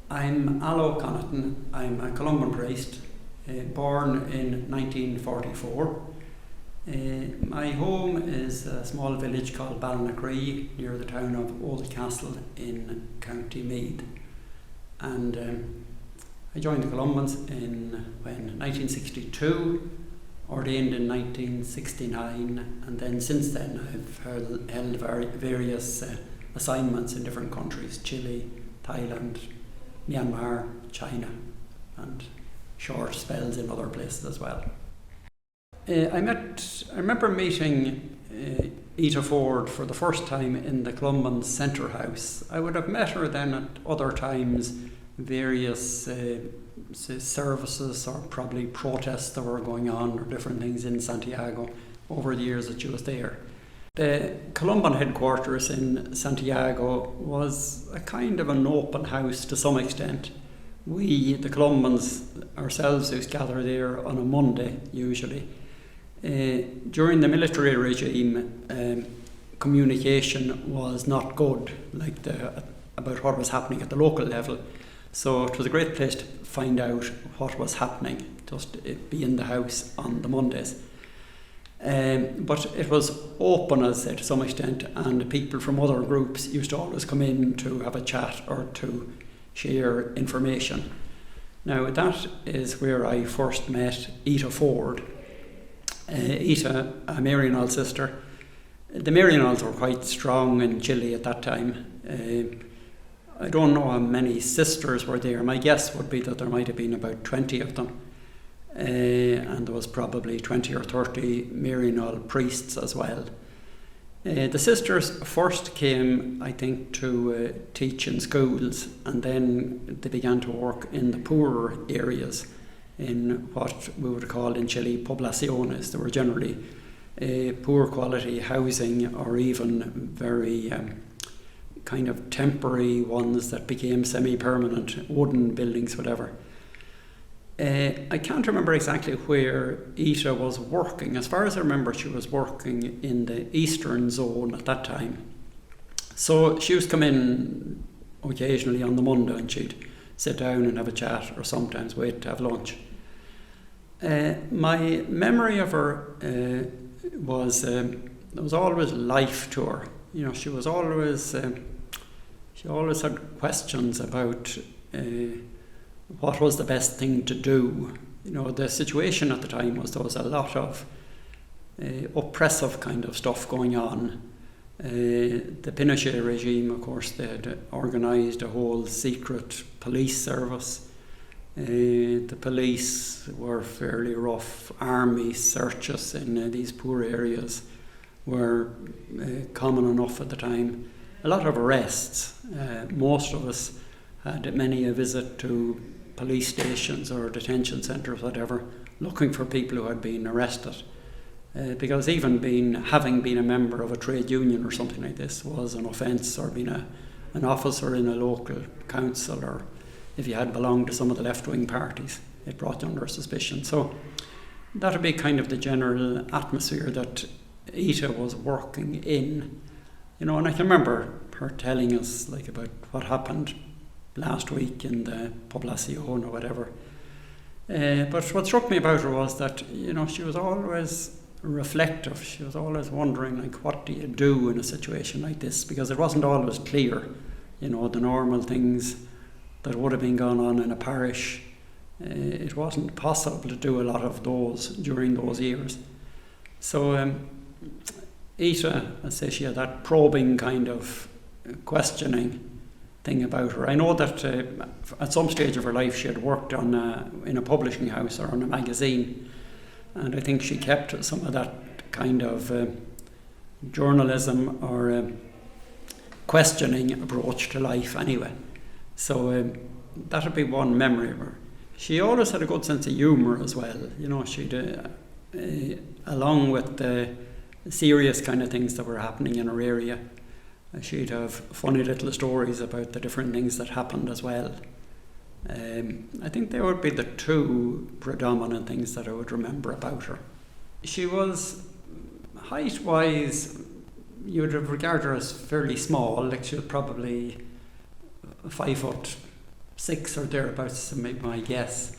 I'm Alo Connaughton. I'm a Columban priest, born in 1944. My home is a small village called Ballinacree near the town of Old Castle in County Meath. And I joined the Columbans in 1962, ordained in 1969, and then since then I've held various assignments in different countries: Chile, Thailand, Myanmar, China, and short spells in other places as well. I remember meeting Ita Ford for the first time in the Columban Centre House. I would have met her then at other times, various services or probably protests that were going on or different things in Santiago over the years that she was there. The Columban headquarters in Santiago was a kind of an open house to some extent. We, the Columbans ourselves, used to gather there on a Monday usually. During the military regime, communication was not good, about what was happening at the local level. So it was a great place to find out what was happening, just be in the house on the Mondays. But it was open, as I said, to some extent, and people from other groups used to always come in to have a chat or to share information. Now that is where I first met Ita Ford. Ita, a Maryknoll sister. The Maryknolls were quite strong in Chile at that time. I don't know how many sisters were there. My guess would be that there might have been about 20 of them. And there was probably 20 or 30 Maryknoll priests as well. The sisters first came, I think, to teach in schools, and then they began to work in the poorer areas in what we would call in Chile poblaciones. They were generally poor quality housing, or even very kind of temporary ones that became semi-permanent, wooden buildings, whatever. I can't remember exactly where Ita was working. As far as I remember, she was working in the eastern zone at that time. So she used to come in occasionally on the Monday and she'd sit down and have a chat, or sometimes wait to have lunch. My memory of her was there was always life to her. You know, she always had questions about what was the best thing to do. You know, the situation at the time was there was a lot of oppressive kind of stuff going on. The Pinochet regime, of course, they had organised a whole secret police service. The police were fairly rough. Army searches in these poor areas were common enough at the time. A lot of arrests. Most of us had many a visit to police stations or detention centres, whatever, looking for people who had been arrested. Because even having been a member of a trade union or something like this was an offence, or being an officer in a local council, or if you had belonged to some of the left-wing parties, it brought you under suspicion. So that would be kind of the general atmosphere that Ita was working in. You know, and I can remember her telling us about what happened last week in the poblacion or whatever. But what struck me about her was that, you know, she was always reflective. She was always wondering, what do you do in a situation like this? Because it wasn't always clear, you know, the normal things that would have been going on in a parish. It wasn't possible to do a lot of those during those years. So Ita, I say, she had that probing kind of questioning thing about her. I know that at some stage of her life she had worked in a publishing house or on a magazine, and I think she kept some of that kind of journalism or questioning approach to life anyway. So that would be one memory of her. She always had a good sense of humour as well. You know, she'd along with the serious kind of things that were happening in her area, she'd have funny little stories about the different things that happened as well. I think they would be the two predominant things that I would remember about her. She was, height-wise, you would regard her as fairly small. She was probably 5'8" 6 or thereabouts, maybe my guess.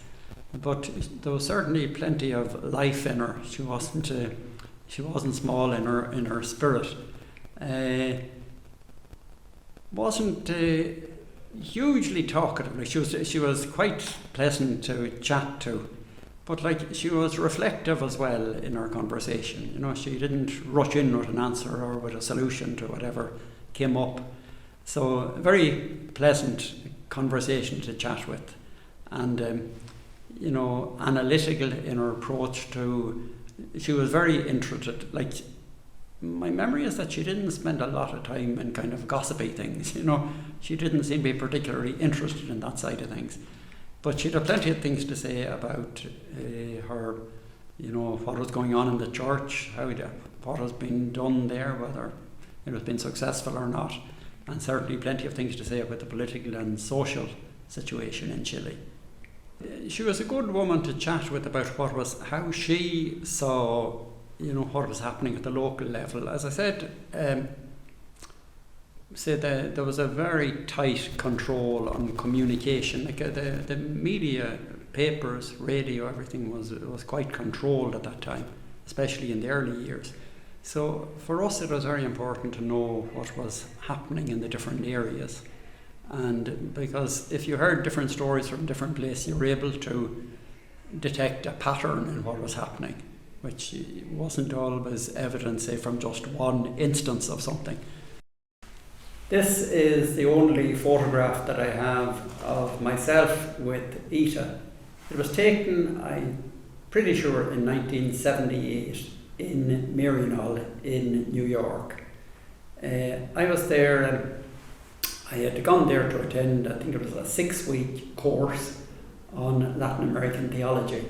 But there was certainly plenty of life in her. She wasn't small in her spirit. Wasn't hugely talkative. Like she was quite pleasant to chat to, but like she was reflective as well in her conversation. You know, she didn't rush in with an answer or with a solution to whatever came up. So a very pleasant conversation to chat with, and you know, analytical in her approach to. She was very interested. Like, my memory is that she didn't spend a lot of time in kind of gossipy things. You know, she didn't seem to be particularly interested in that side of things. But she'd have plenty of things to say about her, you know, what was going on in the church, what has been done there, whether it has been successful or not, and certainly plenty of things to say about the political and social situation in Chile. She was a good woman to chat with about how she saw, you know, what was happening at the local level. As I said, there was a very tight control on communication. Like the media, papers, radio, everything was quite controlled at that time, especially in the early years. So for us, it was very important to know what was happening in the different areas. And because if you heard different stories from different places, you were able to detect a pattern in what was happening, which wasn't always evident, say, from just one instance of something. This is the only photograph that I have of myself with Ita. It was taken, I'm pretty sure, in 1978 in Maryknoll in New York. I was there and I had gone there to attend, I think it was a 6-week course on Latin American theology.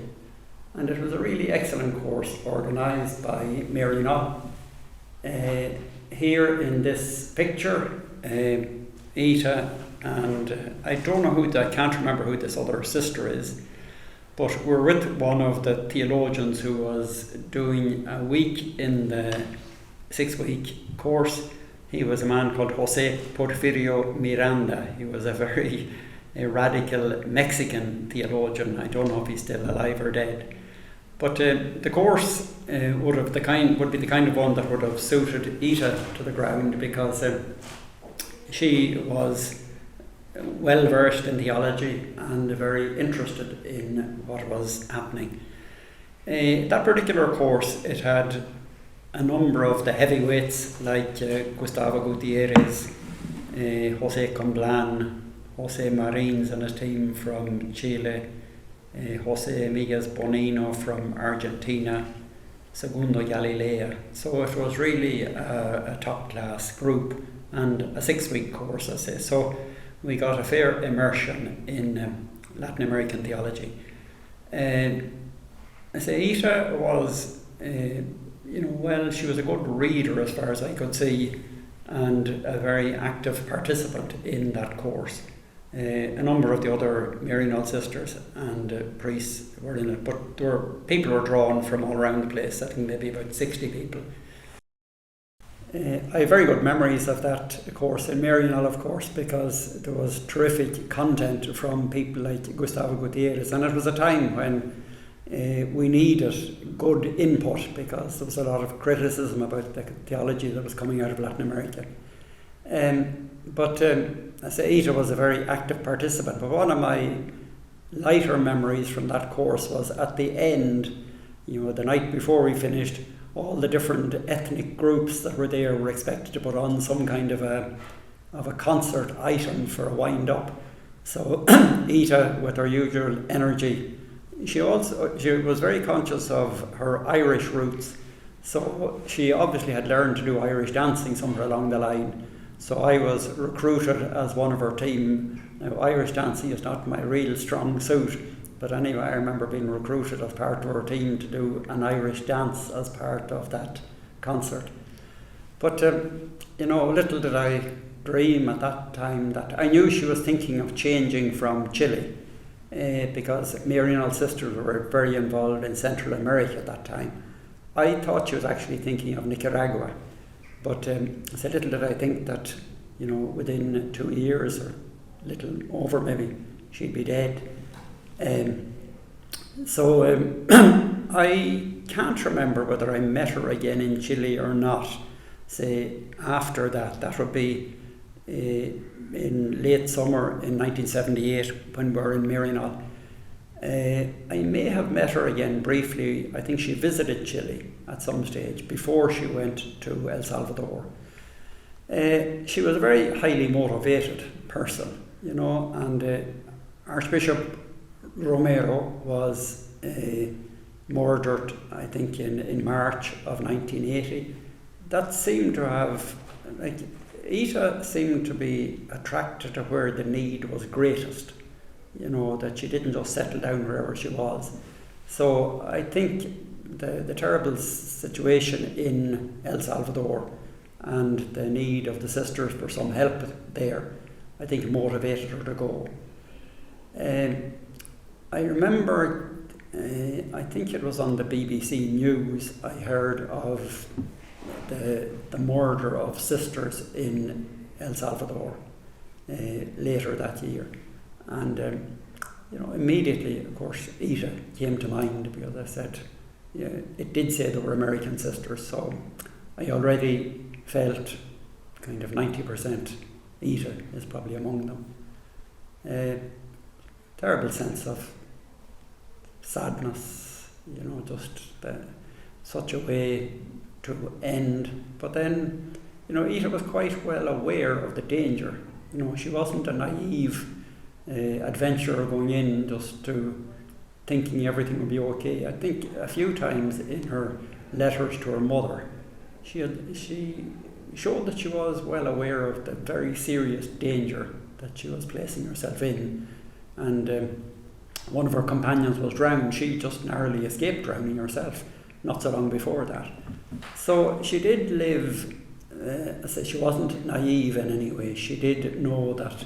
And it was a really excellent course organised by Maryknoll. Here in this picture, Ita and I can't remember who this other sister is, but we're with one of the theologians who was doing a week in the 6-week course. He was a man called Jose Porfirio Miranda. He was a very radical Mexican theologian. I don't know if he's still alive or dead. But the course would be the kind of one that would have suited Ita to the ground, because she was well versed in theology and very interested in what was happening. That particular course, it had a number of the heavyweights like Gustavo Gutierrez, Jose Comblan, Jose Marins and his team from Chile, Jose Miguel Bonino from Argentina, Segundo Galilea. So it was really a top-class group and a 6-week course, I say. So we got a fair immersion in Latin American theology. I say Ita was, she was a good reader as far as I could see, and a very active participant in that course. A number of the other Maryknoll sisters and priests were in it, but people were drawn from all around the place. I think maybe about 60 people. I have very good memories of that course in Maryknoll, of course, because there was terrific content from people like Gustavo Gutierrez, and it was a time when we needed good input, because there was a lot of criticism about the theology that was coming out of Latin America. But I say Ita was a very active participant. But one of my lighter memories from that course was at the end, the night before we finished, all the different ethnic groups that were there were expected to put on some kind of a concert item for a wind-up. So Ita, with her usual energy, she was very conscious of her Irish roots. So she obviously had learned to do Irish dancing somewhere along the line. So I was recruited as one of her team. Now, Irish dancing is not my real strong suit, but anyway, I remember being recruited as part of her team to do an Irish dance as part of that concert. But, little did I dream at that time that I knew she was thinking of changing from Chile, because Maryknoll sisters were very involved in Central America at that time. I thought she was actually thinking of Nicaragua. But I said, little did I think that, within 2 years or little over maybe, she'd be dead. So I can't remember whether I met her again in Chile or not. Say after that, that would be in late summer in 1978 when we were in Mirinal. I may have met her again briefly. I think she visited Chile at some stage before she went to El Salvador. She was a very highly motivated person, you know, and Archbishop Romero was murdered, I think, in March of 1980. That seemed to have, like, Ita seemed to be attracted to where the need was greatest, you know, that she didn't just settle down wherever she was. So I think the terrible situation in El Salvador and the need of the sisters for some help there, I think motivated her to go. I remember, I think it was on the BBC News, I heard of the murder of sisters in El Salvador later that year. And, you know, immediately, of course, Ita came to mind because I said, yeah, it did say there were American sisters, so I already felt kind of 90% Ita is probably among them. Terrible sense of sadness, you know, just such a way to end. But then, you know, Ita was quite well aware of the danger. You know, she wasn't a naive adventurer going in just to thinking everything would be okay. I think a few times in her letters to her mother, she showed that she was well aware of the very serious danger that she was placing herself in. And one of her companions was drowned. She just narrowly escaped drowning herself not so long before that. So she did live, I say she wasn't naive in any way. She did know that,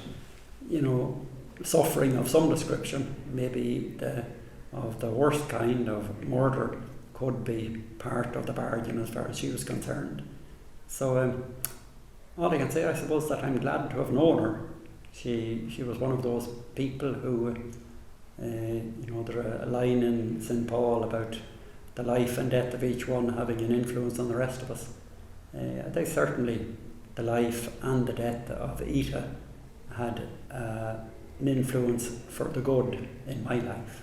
you know, suffering of some description, maybe of the worst kind of murder, could be part of the bargain as far as she was concerned. So all I can say, I suppose, that I'm glad to have known her. She was one of those people who, you know, there's a line in St. Paul about the life and death of each one having an influence on the rest of us. I think certainly the life and the death of Ita had an influence for the good in my life.